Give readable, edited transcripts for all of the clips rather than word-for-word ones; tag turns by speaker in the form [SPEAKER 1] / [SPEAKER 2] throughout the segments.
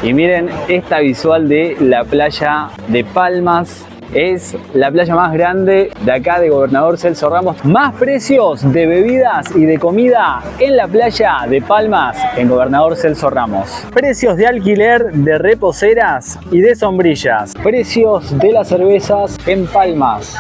[SPEAKER 1] Y miren esta visual de la playa de Palmas. Es la playa más grande de acá de Gobernador Celso Ramos. Más precios de bebidas y de comida en la playa de Palmas en Gobernador Celso Ramos. Precios de alquiler de reposeras y de sombrillas. Precios de las cervezas en Palmas.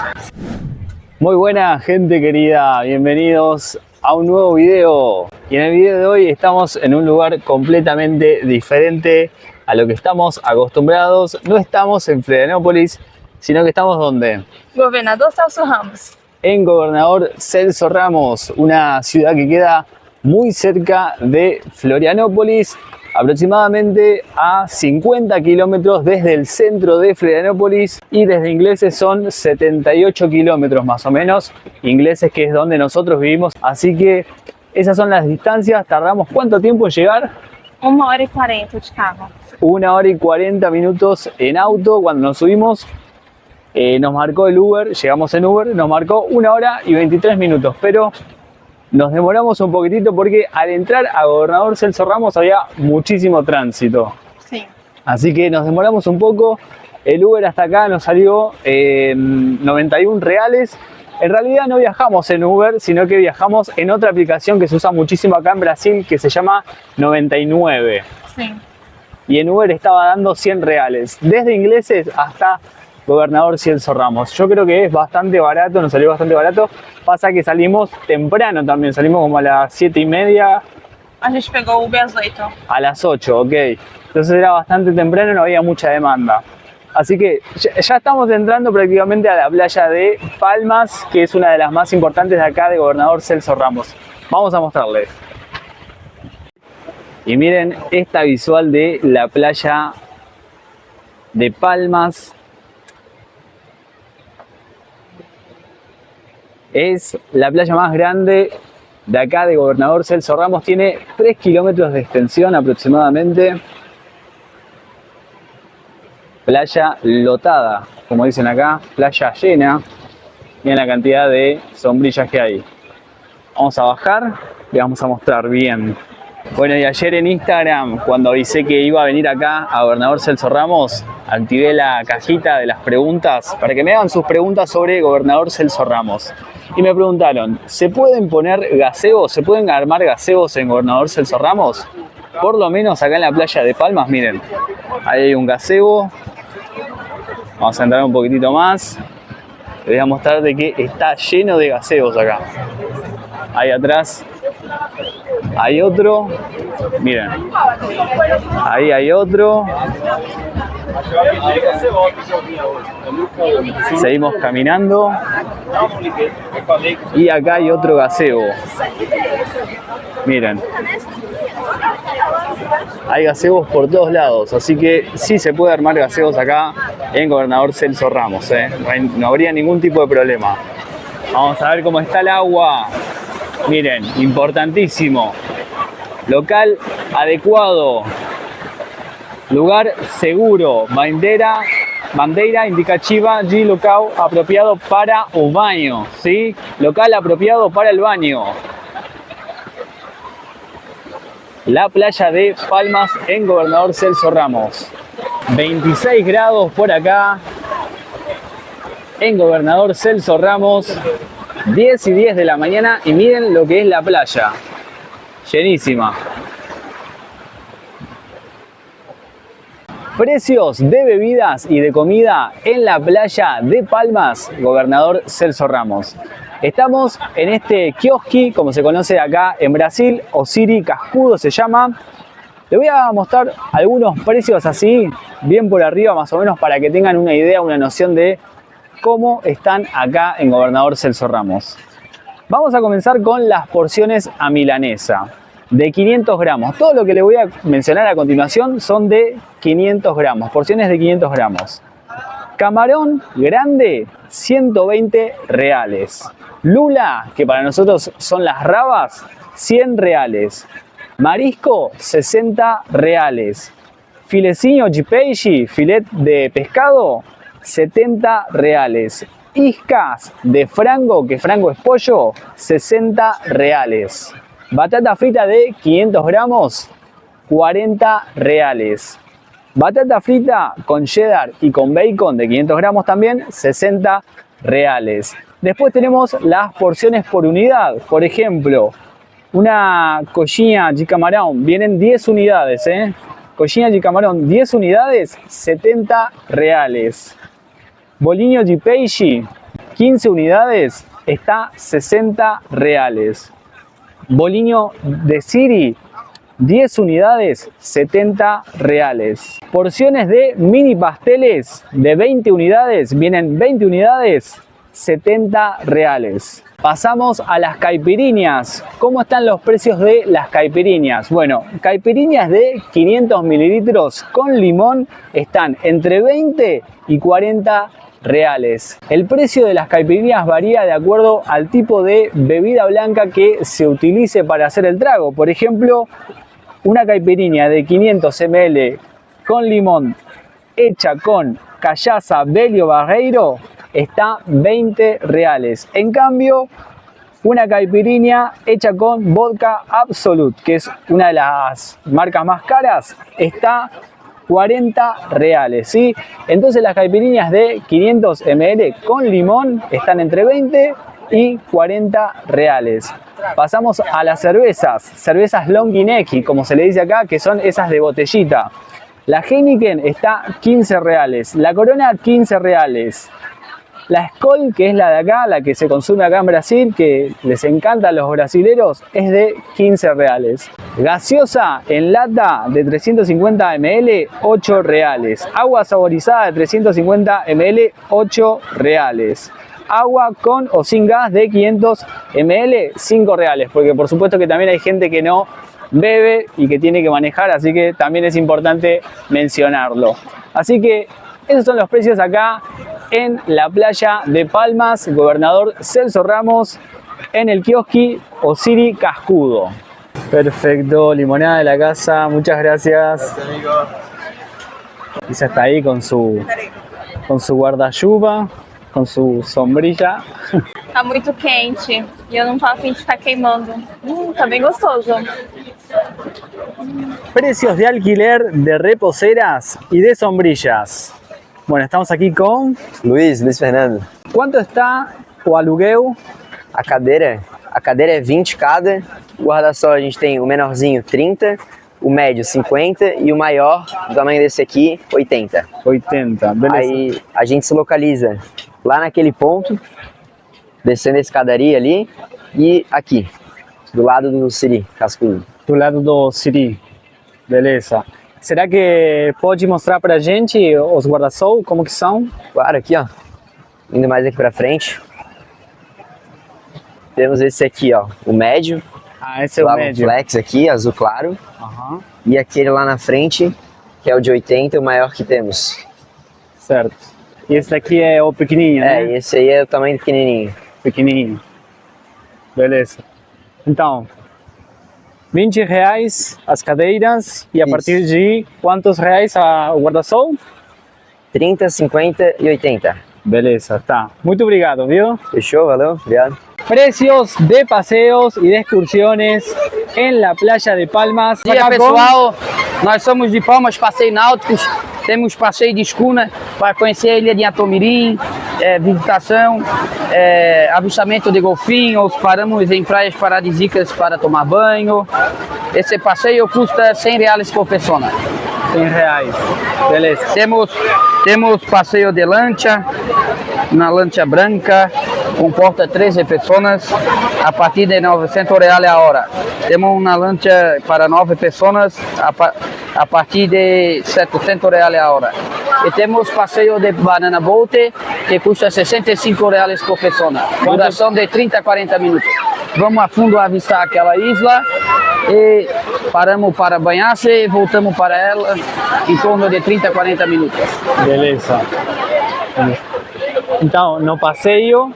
[SPEAKER 1] Muy buena gente querida, bienvenidos a un nuevo video. Y en el video de hoy estamos en un lugar completamente diferente a lo que estamos acostumbrados. No estamos en Florianópolis, sino que estamos ¿dónde?
[SPEAKER 2] Governador Celso Ramos.
[SPEAKER 1] En Gobernador Celso Ramos, una ciudad que queda muy cerca de Florianópolis, aproximadamente a 50 kilómetros desde el centro de Florianópolis, y desde Ingleses son 78 kilómetros más o menos. Ingleses, que es donde nosotros vivimos, así que esas son las distancias. Tardamos ¿cuánto tiempo en llegar?
[SPEAKER 2] 1 hora y 40 de carro.
[SPEAKER 1] 1 hora y 40 minutos en auto. Cuando nos subimos nos marcó el Uber, llegamos en Uber, nos marcó 1 hora y 23 minutos, pero nos demoramos un poquitito porque al entrar a Gobernador Celso Ramos había muchísimo tránsito.
[SPEAKER 2] Sí.
[SPEAKER 1] Así que nos demoramos un poco. El Uber hasta acá nos salió 91 reales. En realidad no viajamos en Uber, sino que viajamos en otra aplicación que se usa muchísimo acá en Brasil, que se llama 99.
[SPEAKER 2] Sí.
[SPEAKER 1] Y en Uber estaba dando 100 reales. Desde Ingleses hasta Gobernador Celso Ramos. Yo creo que es bastante barato, nos salió bastante barato. Pasa que salimos temprano también, salimos como a las 7:30.
[SPEAKER 2] A gente pegou o Uber às 8.
[SPEAKER 1] A las 8, ok. Entonces era bastante temprano, no había mucha demanda. Así que ya estamos entrando prácticamente a la playa de Palmas, que es una de las más importantes de acá de Gobernador Celso Ramos. Vamos a mostrarles. Y miren esta visual de la playa de Palmas. Es la playa más grande de acá de Gobernador Celso Ramos. Tiene 3 kilómetros de extensión aproximadamente. Playa lotada, como dicen acá, playa llena. Miren la cantidad de sombrillas que hay. Vamos a bajar y vamos a mostrar bien. Bueno, y ayer en Instagram, cuando avisé que iba a venir acá a Gobernador Celso Ramos, activé la cajita de las preguntas para que me hagan sus preguntas sobre Gobernador Celso Ramos. Y me preguntaron, ¿se pueden poner gazebos? ¿Se pueden armar gazebos en Gobernador Celso Ramos? Por lo menos acá en la playa de Palmas, miren, ahí hay un gazebo. Vamos a entrar un poquitito más. Les voy a mostrar de que está lleno de gazebos acá. Ahí atrás hay otro. Miren, ahí hay otro. Seguimos caminando. Y acá hay otro gazebo. Miren, hay gazebos por todos lados, así que sí se puede armar gazebos acá en Gobernador Celso Ramos, no habría ningún tipo de problema. Vamos a ver cómo está el agua. Miren, importantísimo. Local adecuado. Lugar seguro. Bandeira indicativa de local apropiado para o baño, ¿sí? Local apropiado para el baño. La playa de Palmas en Gobernador Celso Ramos. 26 grados por acá en Gobernador Celso Ramos. 10 y 10 de la mañana y miren lo que es la playa. Llenísima. Precios de bebidas y de comida en la playa de Palmas, Gobernador Celso Ramos. Estamos en este quiosqui, como se conoce acá en Brasil, Osiri Cascudo se llama. Les voy a mostrar algunos precios así, bien por arriba más o menos, para que tengan una idea, una noción de cómo están acá en Gobernador Celso Ramos. Vamos a comenzar con las porciones a milanesa de 500 gramos. Todo lo que les voy a mencionar a continuación son de 500 gramos, porciones de 500 gramos. Camarón grande, 120 reales. Lula, que para nosotros son las rabas, 100 reales. Marisco, 60 reales. Filecinho de peixe, filet de pescado, 70 reales. Iscas de frango, que frango es pollo, 60 reales. Batata frita de 500 gramos, 40 reales. Batata frita con cheddar y con bacon de 500 gramos también, 60 reales. Después tenemos las porciones por unidad. Por ejemplo, una coxinha de camarón, vienen 10 unidades, Coxinha de camarón, 10 unidades, 70 reales. Bolinho de peixe, 15 unidades, está 60 reales. Bolinho de siri, 10 unidades, 70 reales. Porciones de mini pasteles de 20 unidades, vienen 20 unidades, 70 reales. Pasamos a las caipiriñas. ¿Cómo están los precios de las caipiriñas? Bueno, caipiriñas de 500 mililitros con limón están entre 20 y 40 reales. El precio de las caipiriñas varía de acuerdo al tipo de bebida blanca que se utilice para hacer el trago. Por ejemplo, una caipiriña de 500 ml con limón hecha con cachaza Belio Barreiro está 20 reales. En cambio, una caipiriña hecha con vodka Absolut, que es una de las marcas más caras, está 40 reales, ¿sí? Entonces las caipiriñas de 500 ml con limón están entre 20 y 40 reales. Pasamos a las cervezas Longinecki, como se le dice acá, que son esas de botellita. La Heineken está 15 reales, la Corona 15 reales. La Skol, que es la de acá, la que se consume acá en Brasil, que les encanta a los brasileros, es de 15 reales. Gaseosa en lata de 350 ml, 8 reales. Agua saborizada de 350 ml, 8 reales. Agua con o sin gas de 500 ml, 5 reales. Porque por supuesto que también hay gente que no bebe y que tiene que manejar, así que también es importante mencionarlo. Así que esos son los precios acá en la playa de Palmas, Gobernador Celso Ramos, en el Kioski Osiri Cascudo. Perfecto, limonada de la casa, muchas gracias.
[SPEAKER 3] Gracias, amigo.
[SPEAKER 1] Isa está ahí con su guarda-chuva, com sua sombrilla.
[SPEAKER 2] Tá muito quente e eu não tô a fim de ficar queimando. Tá bem gostoso.
[SPEAKER 1] Precios de alquiler de reposeras y de sombrillas. Bueno, estamos aqui com...
[SPEAKER 3] Luiz Fernando.
[SPEAKER 1] Quanto está o aluguel?
[SPEAKER 3] A cadeira é 20 cada. O guarda-sol a gente tem o menorzinho 30, o médio 50 e o maior, do tamanho desse aqui, 80.
[SPEAKER 1] 80, beleza.
[SPEAKER 3] Aí a gente se localiza lá naquele ponto, descendo a escadaria ali e aqui, do lado do Siri Cascudo.
[SPEAKER 1] Do lado do Siri, beleza. Será que pode mostrar pra gente os guarda-sol, como que são?
[SPEAKER 3] Claro, aqui ó, indo mais aqui pra frente, temos esse aqui ó, o médio.
[SPEAKER 1] Ah, esse é o
[SPEAKER 3] lá
[SPEAKER 1] médio.
[SPEAKER 3] O flex aqui, azul claro.
[SPEAKER 1] Uhum.
[SPEAKER 3] E aquele lá na frente, que é o de 80, o maior que temos.
[SPEAKER 1] Certo. E esse daqui é o pequenininho, né?
[SPEAKER 3] E esse aí é o tamanho pequenininho.
[SPEAKER 1] Pequenininho. Beleza. Então, 20 reais as cadeiras e a partir de quantos reais o guarda-sol?
[SPEAKER 3] 30, 50 e 80.
[SPEAKER 1] Beleza, tá. Muito obrigado, viu?
[SPEAKER 3] Fechou? Valeu? Obrigado.
[SPEAKER 1] Precios de paseos y de excursiones en la playa de Palmas.
[SPEAKER 4] Bom dia, pessoal. Nós somos de Palmas Passeio Náuticos. Temos passeio de escuna para conhecer a ilha de Atomirim, visitação, avistamento de golfinhos, paramos em praias paradisíacas para tomar banho. Esse passeio custa 100 reais por pessoa.
[SPEAKER 1] 100 reais, beleza.
[SPEAKER 4] Temos passeio de lancha, na lancha branca, comporta 13 pessoas, a partir de 900 reais a hora. Temos uma lancha para 9 pessoas, a partir de 700 reais a hora. E temos passeio de banana boat, que custa 65 reais por pessoa, duração de 30 a 40 minutos. Vamos a fundo avistar aquela isla e paramos para banhar-se e voltamos para ela em torno de 30 a 40 minutos.
[SPEAKER 1] Beleza. Então, no passeio,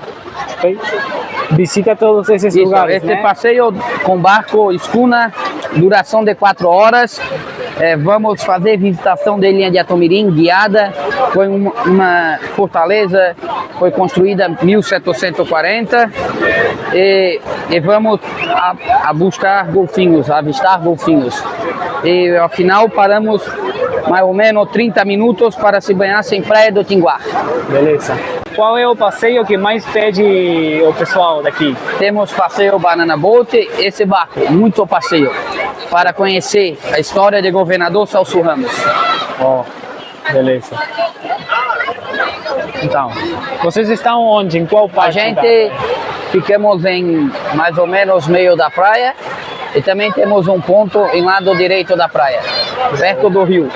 [SPEAKER 1] visita todos esses
[SPEAKER 4] Isso,
[SPEAKER 1] lugares,
[SPEAKER 4] esse
[SPEAKER 1] né?
[SPEAKER 4] passeio com barco escuna, duração de 4 horas. Vamos fazer visitação da ilha de Atomirim, guiada. Foi uma fortaleza, foi construída em 1740 e vamos a buscar golfinhos, a avistar golfinhos. E ao final paramos mais ou menos 30 minutos para se banhar em Praia do Tinguá.
[SPEAKER 1] Beleza. Qual é o passeio que mais pede o pessoal daqui?
[SPEAKER 4] Temos passeio Banana Boat, esse barco, muito passeio, para conhecer a história do governador Celso Ramos.
[SPEAKER 1] Oh, beleza. Então, vocês estão onde? Em qual
[SPEAKER 4] A
[SPEAKER 1] parte?
[SPEAKER 4] gente ficamos em mais ou menos meio da praia e também temos um ponto em lado direito da praia, perto do rio.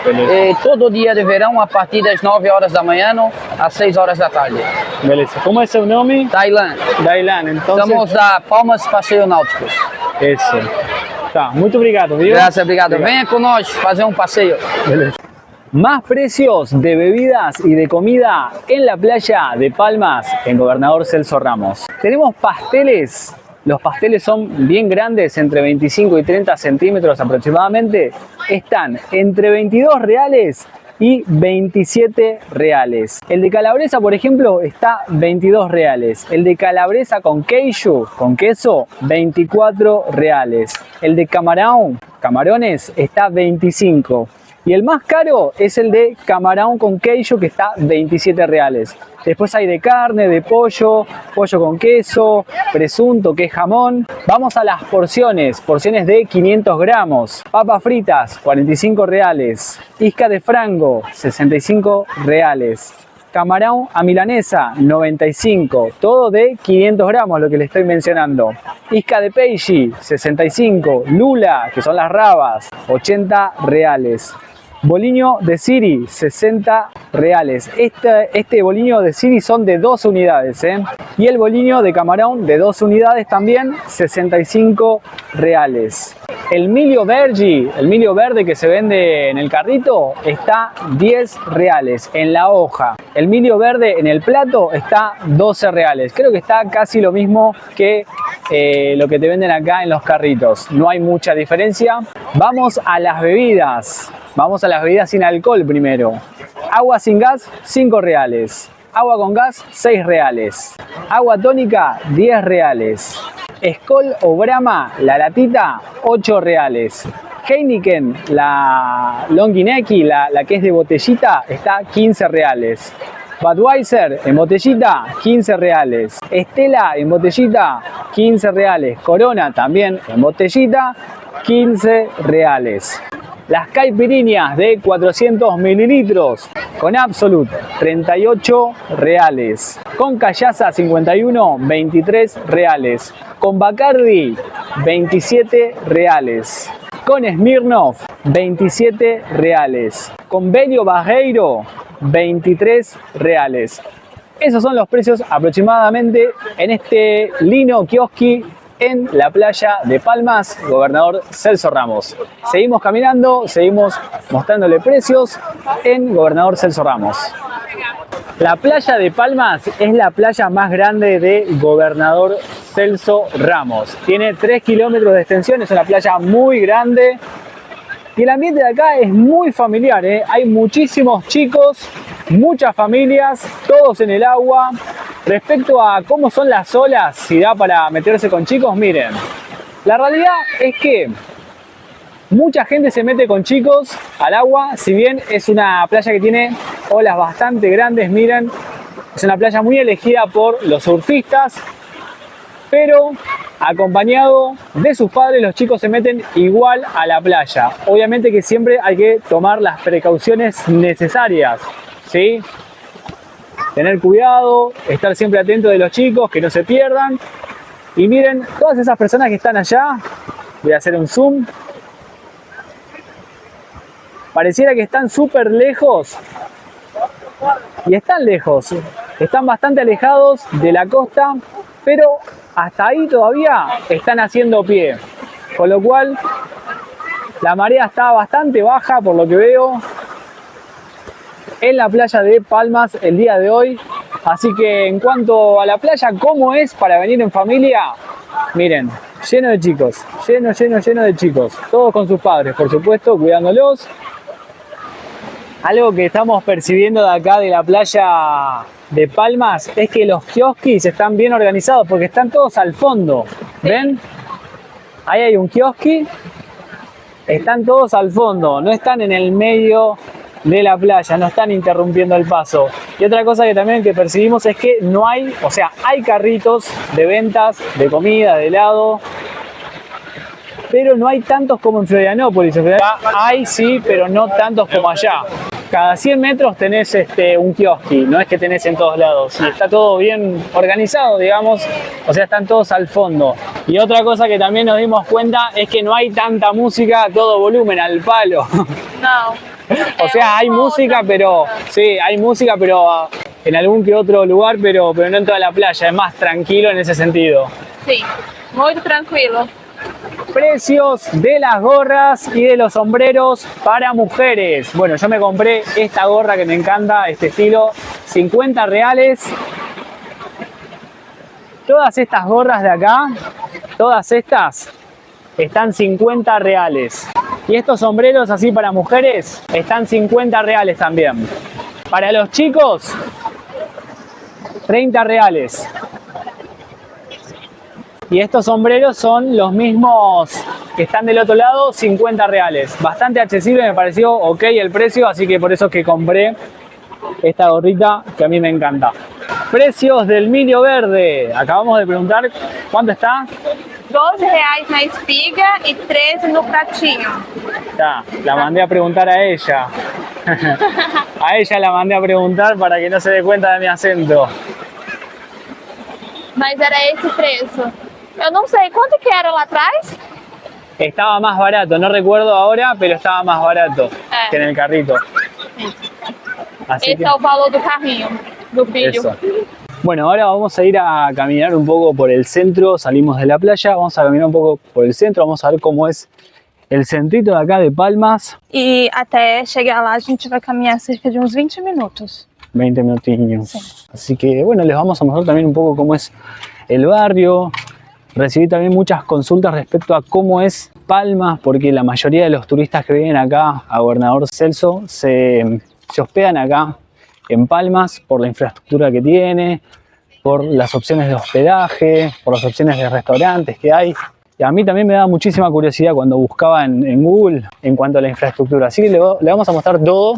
[SPEAKER 1] Beleza.
[SPEAKER 4] E todo dia de verão, a partir das 9 horas da manhã às 6 horas da tarde.
[SPEAKER 1] Beleza. Como é seu nome?
[SPEAKER 4] Tailã.
[SPEAKER 1] Dailan. Então,
[SPEAKER 4] Somos da Palmas Passeio Náuticos.
[SPEAKER 1] isso. Tá, muito obrigado, viu?
[SPEAKER 4] Graças, obrigado. Venha conosco fazer um passeio.
[SPEAKER 1] Beleza. Más precios de bebidas y de comida en la playa de Palmas, en Gobernador Celso Ramos. Tenemos pasteles. Los pasteles son bien grandes, entre 25 y 30 centímetros aproximadamente. Están entre 22 reales y 27 reales. El de calabresa, por ejemplo, está 22 reales. El de calabresa con queijo, con queso, 24 reales. El de camarones, está 25. Y el más caro es el de camarón con queijo, que está 27 reales. Después hay de carne, de pollo, pollo con queso, presunto, que es jamón. Vamos a las porciones, porciones de 500 gramos. Papas fritas, 45 reales. Isca de frango, 65 reales. Camarón a milanesa, 95. Todo de 500 gramos, lo que le estoy mencionando. Isca de peixe, 65. Lula, que son las rabas, 80 reales. Boliño de Siri, 60 reales. Este boliño de Siri son de 2 unidades, ¿eh? Y el boliño de camarón de 2 unidades también, 65 reales. El milio verde que se vende en el carrito, está 10 reales en la hoja. El milio verde en el plato está 12 reales. Creo que está casi lo mismo que lo que te venden acá en los carritos. No hay mucha diferencia. Vamos a las bebidas. Vamos a las bebidas sin alcohol primero. Agua sin gas, 5 reales. Agua con gas, 6 reales. Agua tónica, 10 reales. Skol o Brahma, la latita, 8 reales. Heineken, la Longineki, la que es de botellita, está 15 reales. Budweiser en botellita, 15 reales. Estela en botellita, 15 reales. Corona también en botellita, 15 reales. Las caipirinhas de 400 mililitros con Absolut, 38 reales. Con Callaza 51, 23 reales. Con Bacardi, 27 reales. Con Smirnoff, 27 reales. Con Belio Barreiro, 23 reales. Esos son los precios aproximadamente en este Lino Kioski en la playa de Palmas, Gobernador Celso Ramos. Seguimos caminando, seguimos mostrándole precios en Gobernador Celso Ramos. La playa de Palmas es la playa más grande de Gobernador Celso Ramos. Tiene 3 kilómetros de extensión, es una playa muy grande. Y el ambiente de acá es muy familiar, ¿eh? Hay muchísimos chicos, muchas familias, todos en el agua. Respecto a cómo son las olas, si da para meterse con chicos, miren. La realidad es que mucha gente se mete con chicos al agua, si bien es una playa que tiene olas bastante grandes, miren. Es una playa muy elegida por los surfistas, pero acompañado de sus padres, los chicos se meten igual a la playa. Obviamente que siempre hay que tomar las precauciones necesarias, ¿sí? Tener cuidado, estar siempre atento de los chicos, que no se pierdan. Y miren, todas esas personas que están allá, voy a hacer un zoom. Pareciera que están súper lejos. Y están lejos, están bastante alejados de la costa, pero hasta ahí todavía están haciendo pie. Con lo cual, la marea está bastante baja por lo que veo en la playa de Palmas el día de hoy. Así que en cuanto a la playa, ¿cómo es para venir en familia? Miren, lleno de chicos, lleno de chicos. Todos con sus padres, por supuesto, cuidándolos. Algo que estamos percibiendo de acá de la playa de Palmas es que los kiosquis están bien organizados porque están todos al fondo. ¿Ven? Ahí hay un kiosqui. Están todos al fondo, no están en el medio de la playa, no están interrumpiendo el paso. Y otra cosa que también que percibimos es que no hay, o sea, hay carritos de ventas, de comida, de helado, pero no hay tantos como en Florianópolis. En Florianópolis hay, sí, pero no tantos como allá. Cada 100 metros tenés un kiosqui, no es que tenés en todos lados. Y está todo bien organizado, digamos, o sea, están todos al fondo. Y otra cosa que también nos dimos cuenta es que no hay tanta música a todo volumen, al palo.
[SPEAKER 2] Não.
[SPEAKER 1] O sea, hay música, pero sí, hay música, pero en algún que otro lugar, pero no en toda la playa. Es más tranquilo en ese sentido.
[SPEAKER 2] Sim, muito tranquilo.
[SPEAKER 1] Precios de las gorras y de los sombreros para mujeres. Bueno, yo me compré esta gorra que me encanta, este estilo, 50 reales. Todas estas gorras de acá, todas estas, están 50 reales. Y estos sombreros así para mujeres están 50 reales también. Para los chicos, 30 reales. Y estos sombreros son los mismos que están del otro lado, 50 reales. Bastante accesible, me pareció ok el precio, así que por eso es que compré esta gorrita que a mí me encanta. Precios del milho verde. Acabamos de preguntar cuánto está.
[SPEAKER 2] R$12 na espiga e 13 no pratinho.
[SPEAKER 1] Ya, la mandé a preguntar a ella. A ella la mandé a preguntar para que no se dé cuenta de mi acento.
[SPEAKER 2] Mas era esse preço. Eu não sei, quanto que era lá atrás?
[SPEAKER 1] Estaba más barato, no recuerdo ahora, pero estaba más barato que en el carrito. Así
[SPEAKER 2] Esse é o valor do carrinho, do milho.
[SPEAKER 1] eso. Bueno, ahora vamos a ir a caminar un poco por el centro, salimos de la playa, vamos a caminar un poco por el centro, vamos a ver cómo es el centrito de acá de Palmas.
[SPEAKER 2] E até chegar lá a gente vai caminhar cerca de uns 20 minutos.
[SPEAKER 1] 20 minutinhos.
[SPEAKER 2] Sí.
[SPEAKER 1] Así que bueno, les vamos a mostrar también un poco cómo es el barrio. Recibí también muchas consultas respecto a cómo es Palmas, porque la mayoría de los turistas que vienen acá a Gobernador Celso se hospedan acá en Palmas por la infraestructura que tiene, por las opciones de hospedaje, por las opciones de restaurantes que hay. Y a mí también me da muchísima curiosidad cuando buscaba en Google en cuanto a la infraestructura. Así que le vamos a mostrar todo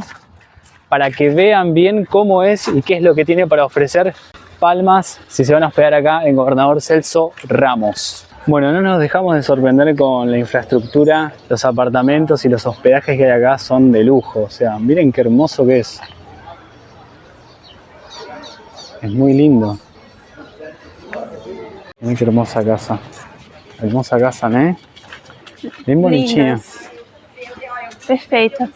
[SPEAKER 1] para que vean bien cómo es y qué es lo que tiene para ofrecer Palmas si se van a hospedar acá en Gobernador Celso Ramos. Bueno, no nos dejamos de sorprender con la infraestructura. Los apartamentos y los hospedajes que hay acá son de lujo. O sea, miren qué hermoso que es. Es muy lindo. Miren qué hermosa casa. Hermosa casa, ¿no? Bien bonitinha.
[SPEAKER 2] Lindas. Perfeita.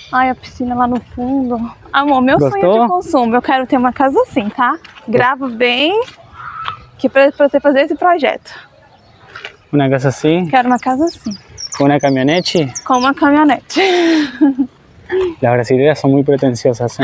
[SPEAKER 2] Ai, a piscina lá no fundo. Amor, meu
[SPEAKER 1] Gostou?
[SPEAKER 2] sonho de consumo. Eu quero ter uma casa assim, tá? Grava bem, que pra você fazer esse projeto.
[SPEAKER 1] Una casa así,
[SPEAKER 2] Quero uma casa assim,
[SPEAKER 1] con una camioneta.
[SPEAKER 2] com uma caminhonete.
[SPEAKER 1] Las brasileras son muy pretenciosas, ¿eh?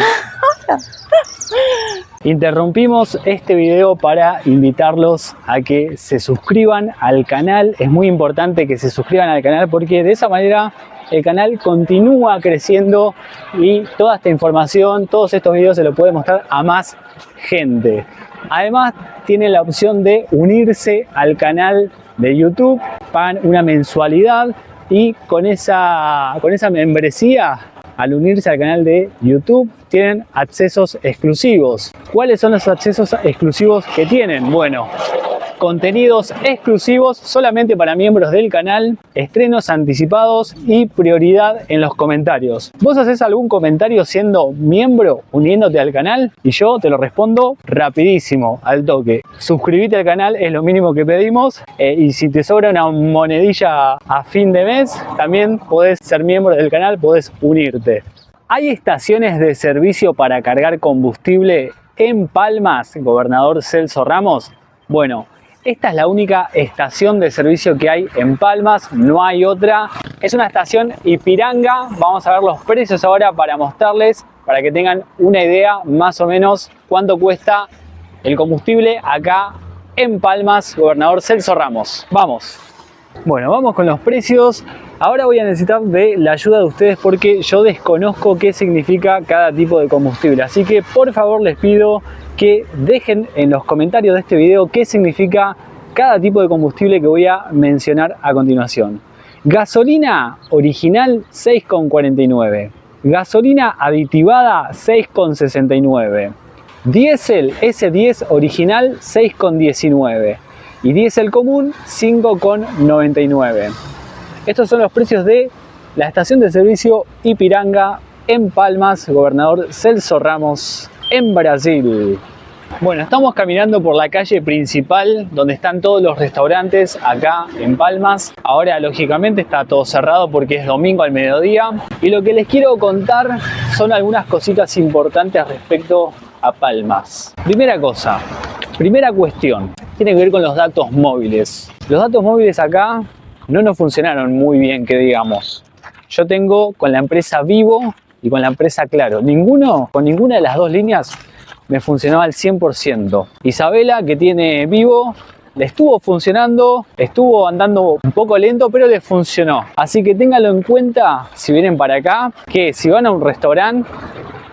[SPEAKER 1] Interrumpimos este video para invitarlos a que se suscriban al canal. Es muy importante que se suscriban al canal porque de esa manera el canal continúa creciendo y toda esta información, todos estos videos se lo puede mostrar a más gente. Además tienen la opción de unirse al canal de YouTube, pagan una mensualidad y con esa membresía, al unirse al canal de YouTube, tienen accesos exclusivos. ¿Cuáles son los accesos exclusivos que tienen? Bueno, contenidos exclusivos solamente para miembros del canal, estrenos anticipados y prioridad en los comentarios. ¿Vos haces algún comentario siendo miembro, uniéndote al canal? Y yo te lo respondo rapidísimo, al toque. Suscribite al canal, es lo mínimo que pedimos. Y si te sobra una monedilla a fin de mes, también podés ser miembro del canal, podés unirte. ¿Hay estaciones de servicio para cargar combustible en Palmas, Gobernador Celso Ramos? Bueno, esta es la única estación de servicio que hay en Palmas, no hay otra. Es una estación Ipiranga. Vamos a ver los precios ahora para mostrarles, para que tengan una idea más o menos cuánto cuesta el combustible acá en Palmas, Gobernador Celso Ramos. Vamos. Bueno, vamos con los precios. Ahora voy a necesitar de la ayuda de ustedes porque yo desconozco qué significa cada tipo de combustible. Así que por favor les pido que dejen en los comentarios de este video qué significa cada tipo de combustible que voy a mencionar a continuación. Gasolina original 6,49. Gasolina aditivada 6,69. Diésel S10 original 6,19. Y diésel común 5,99. Estos son los precios de la estación de servicio Ipiranga en Palmas, Gobernador Celso Ramos, en Brasil. Bueno, estamos caminando por la calle principal donde están todos los restaurantes acá en Palmas. Ahora lógicamente está todo cerrado porque es domingo al mediodía. Y lo que les quiero contar son algunas cositas importantes respecto a Palmas. Primera cosa, primera cuestión, tiene que ver con los datos móviles. Los datos móviles acá no nos funcionaron muy bien, que digamos. Yo tengo con la empresa Vivo y con la empresa Claro. Con ninguna de las dos líneas me funcionaba al 100%. Isabela, que tiene Vivo, le estuvo funcionando, estuvo andando un poco lento, pero le funcionó. Así que ténganlo en cuenta si vienen para acá, que si van a un restaurante,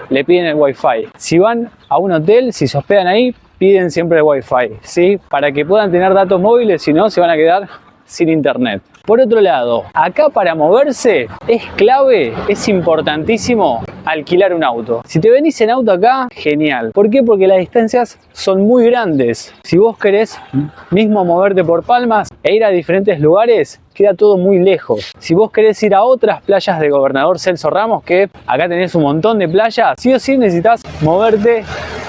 [SPEAKER 1] le piden el Wi-Fi. Si van a un hotel, si se hospedan ahí, piden siempre el Wi-Fi, ¿sí? Para que puedan tener datos móviles, si no, se van a quedar sin internet. Por otro lado, acá para moverse es clave, es importantísimo alquilar un auto. Si te venís en auto acá, genial. ¿Por qué? Porque las distancias son muy grandes. Si vos querés mismo moverte por Palmas e ir a diferentes lugares, queda todo muy lejos. Si vos querés ir a otras playas de Gobernador Celso Ramos, que acá tenés un montón de playas, sí o sí necesitas moverte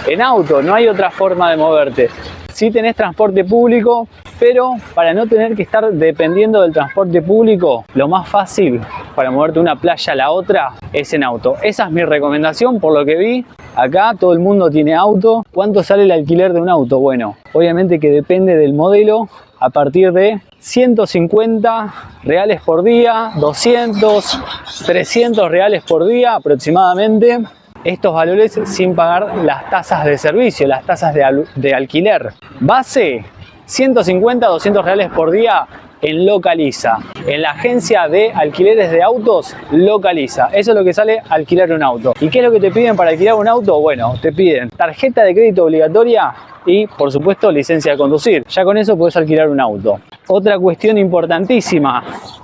[SPEAKER 1] en auto, no hay otra forma de moverte. Sí tenés transporte público, pero para no tener que estar dependiendo del transporte público, lo más fácil para moverte de una playa a la otra es en auto. Esa es mi recomendación, por lo que vi. Acá todo el mundo tiene auto. ¿Cuánto sale el alquiler de un auto? Bueno, obviamente que depende del modelo, a partir de 150 reales por día, 200, 300 reales por día aproximadamente. Estos valores sin pagar las tasas de servicio, las tasas de alquiler. Base, 150 a 200 reales por día en Localiza. En la agencia de alquileres de autos, Localiza. Eso es lo que sale alquilar un auto. ¿Y qué es lo que te piden para alquilar un auto? Bueno, te piden tarjeta de crédito obligatoria y, por supuesto, licencia de conducir. Ya con eso puedes alquilar un auto. Otra cuestión importantísima.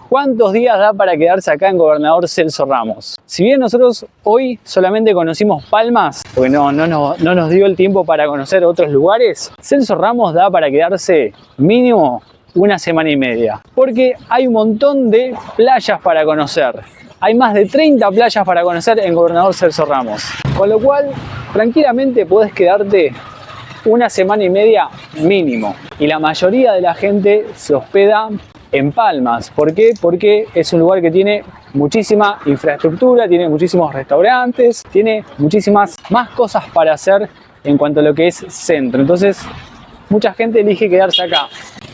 [SPEAKER 1] ¿Cuántos días da para quedarse acá en Gobernador Celso Ramos? Si bien nosotros hoy solamente conocimos Palmas, porque no nos dio el tiempo para conocer otros lugares, Celso Ramos da para quedarse mínimo una semana y media. Porque hay un montón de playas para conocer. Hay más de 30 playas para conocer en Gobernador Celso Ramos. Con lo cual, tranquilamente podés quedarte una semana y media mínimo. Y la mayoría de la gente se hospeda en Palmas. ¿Por qué? Porque es un lugar que tiene muchísima infraestructura, tiene muchísimos restaurantes, tiene muchísimas más cosas para hacer en cuanto a lo que es centro. Entonces, mucha gente elige quedarse acá.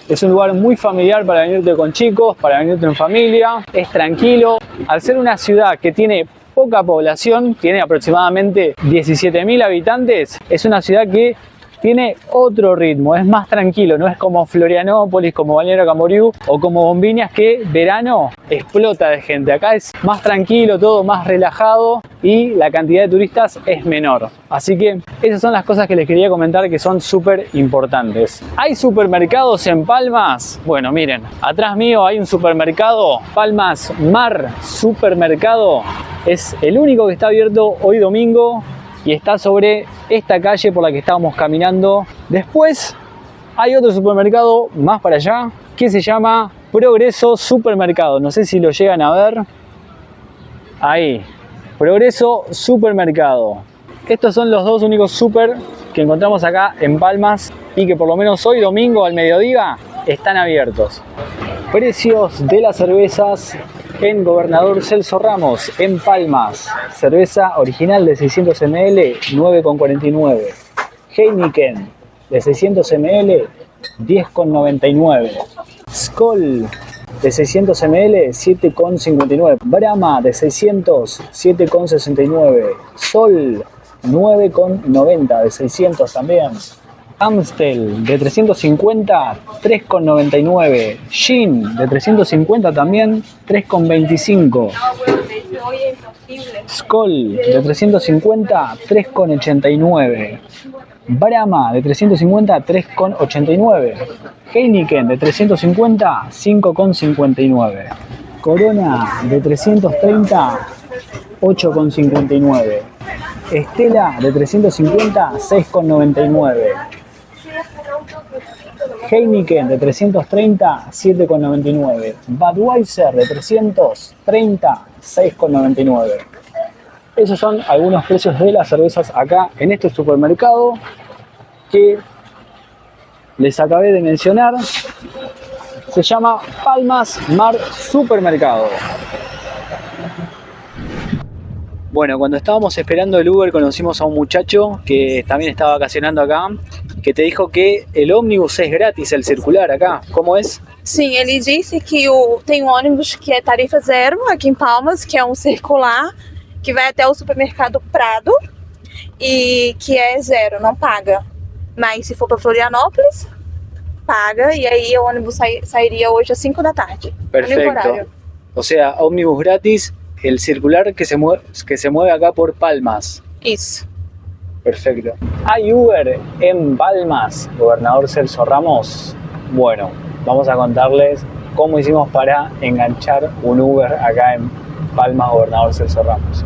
[SPEAKER 1] Es un lugar muy familiar para venirte con chicos, para venirte en familia. Es tranquilo. Al ser una ciudad que tiene poca población, tiene aproximadamente 17.000 habitantes, es una ciudad que tiene otro ritmo, es más tranquilo, no es como Florianópolis, como Balneario Camboriú o como Bombiñas, que verano explota de gente. Acá es más tranquilo, todo más relajado y la cantidad de turistas es menor. Así que esas son las cosas que les quería comentar que son súper importantes. ¿Hay supermercados en Palmas? Bueno, miren, atrás mío hay un supermercado, Palmas Mar Supermercado. Es el único que está abierto hoy domingo y está sobre esta calle por la que estábamos caminando. Después hay otro supermercado más para allá que se llama Progreso Supermercado. No sé si lo llegan a ver. Ahí, Progreso Supermercado. Estos son los dos únicos super que encontramos acá en Palmas y que por lo menos hoy domingo al mediodía están abiertos. Precios de las cervezas en Gobernador Celso Ramos, en Palmas. Cerveza original de 600 ml, 9,49. Heineken de 600 ml, 10,99. Skol de 600 ml, 7,59. Brahma de 600, 7,69. Sol, 9,90 de 600 también. Amstel de 350, 3,99. Gin de 350 también, 3,25. Skol de 350, 3,89. Brahma de 350, 3,89. Heineken de 350, 5,59. Corona de 330, 8,59. Estela de 350, 6,99. Heineken de 330, 7,99. Budweiser de 330, 6,99. Esos son algunos precios de las cervezas acá en este supermercado que les acabé de mencionar. Se llama Palmas Mar Supermercado. Bueno, cuando estábamos esperando el Uber conocimos a un muchacho que también estaba vacacionando acá, que te dijo que el ómnibus es gratis, el circular acá. ¿Cómo es?
[SPEAKER 2] Sim, ele disse que tem ônibus que é tarifa zero aqui em Palmas, que é um circular, que vai até o supermercado Prado e que é zero, não paga. Mas se for para Florianópolis, paga, e aí o ônibus sairia hoje às 5 da tarde.
[SPEAKER 1] Perfecto. O sea, ómnibus gratis, el circular que se mueve acá por Palmas.
[SPEAKER 2] Isso.
[SPEAKER 1] Perfecto. ¿Hay Uber en Palmas, Gobernador Celso Ramos? Bueno, vamos a contarles cómo hicimos para enganchar un Uber acá en Palmas, Gobernador Celso Ramos.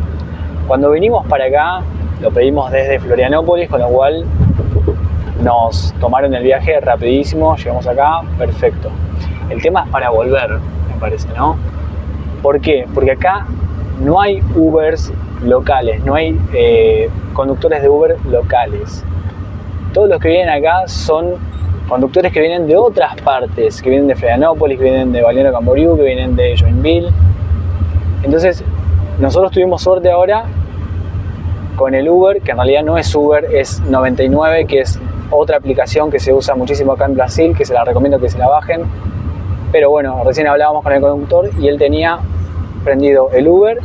[SPEAKER 1] Cuando vinimos para acá, lo pedimos desde Florianópolis, con lo cual nos tomaron el viaje rapidísimo, llegamos acá, perfecto. El tema es para volver, me parece, ¿no? ¿Por qué? Porque acá no hay Ubers locales, no hay conductores de Uber locales. Todos los que vienen acá son conductores que vienen de otras partes, que vienen de Florianópolis, que vienen de Balneario Camboriú, que vienen de Joinville. Entonces, nosotros tuvimos suerte ahora con el Uber, que en realidad no es Uber, es 99, que es otra aplicación que se usa muchísimo acá en Brasil, que se la recomiendo que se la bajen. Pero bueno, recién hablábamos con el conductor y él tenía prendido el Uber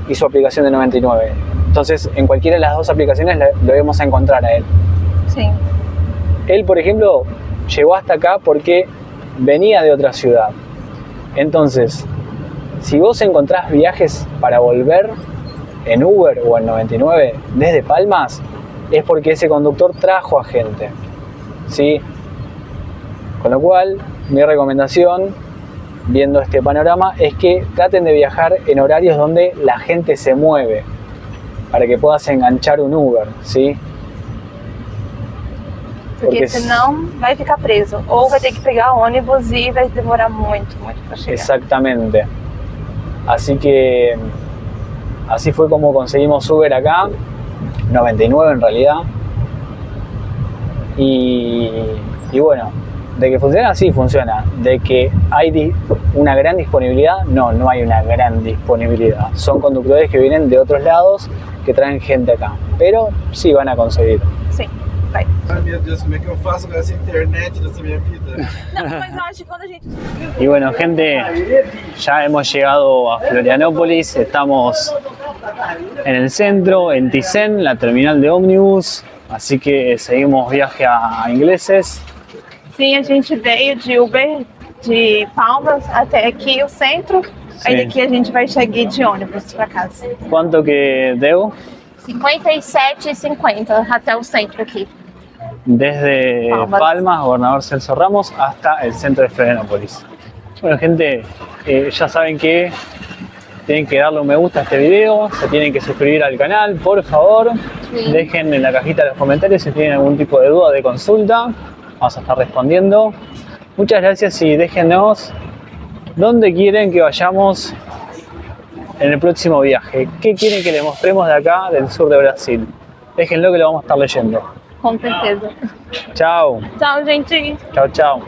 [SPEAKER 1] y su aplicación de 99. Entonces, en cualquiera de las dos aplicaciones lo íbamos a encontrar a él.
[SPEAKER 2] Sí.
[SPEAKER 1] Él, por ejemplo, llegó hasta acá porque venía de otra ciudad. Entonces, si vos encontrás viajes para volver en Uber o en 99 desde Palmas, es porque ese conductor trajo a gente, ¿sí? Con lo cual, mi recomendación, viendo este panorama, es que traten de viajar en horarios donde la gente se mueve, para que puedas enganchar un Uber, ¿sí?
[SPEAKER 2] Porque senão vai ficar preso. Ou vai ter que pegar ônibus e vai demorar muito para chegar.
[SPEAKER 1] Exactamente. Así que así fue como conseguimos Uber acá, 99 en realidad. Y bueno, de que funciona, sí funciona. De que hay una gran disponibilidad, no hay una gran disponibilidad. Son conductores que vienen de otros lados, que traen gente acá. Pero sí van a conseguir.
[SPEAKER 2] Sim, vai.
[SPEAKER 5] Ai meu Deus, como é que eu faço com essa internet nessa minha vida?
[SPEAKER 2] Não, mas eu acho que quando a gente...
[SPEAKER 1] Y bueno, gente, ya hemos llegado a Florianópolis, estamos en el centro, en Thyssen, la terminal de ómnibus, así que seguimos viaje a Ingleses.
[SPEAKER 2] Sim, a gente veio de Uber de Palmas até aqui o centro, aí daqui a gente vai chegar de ônibus para casa.
[SPEAKER 1] ¿Cuánto que debo?
[SPEAKER 2] 57,50 até o centro aqui.
[SPEAKER 1] Desde Palmas, Gobernador Celso Ramos, hasta el centro de Florianópolis. Bueno, gente, ya saben que tienen que darle un me gusta a este video, se tienen que suscribir al canal, por favor. Sí. Dejen en la cajita de los comentarios si tienen algún tipo de duda o de consulta. Vamos a estar respondiendo. Muchas gracias y déjenos dónde quieren que vayamos en el próximo viaje. ¿Qué quieren que les mostremos de acá, del sur de Brasil? Déjenlo que lo vamos a estar leyendo.
[SPEAKER 2] Com certeza.
[SPEAKER 1] Chao.
[SPEAKER 2] Tchau, gente.
[SPEAKER 1] Chao, chao.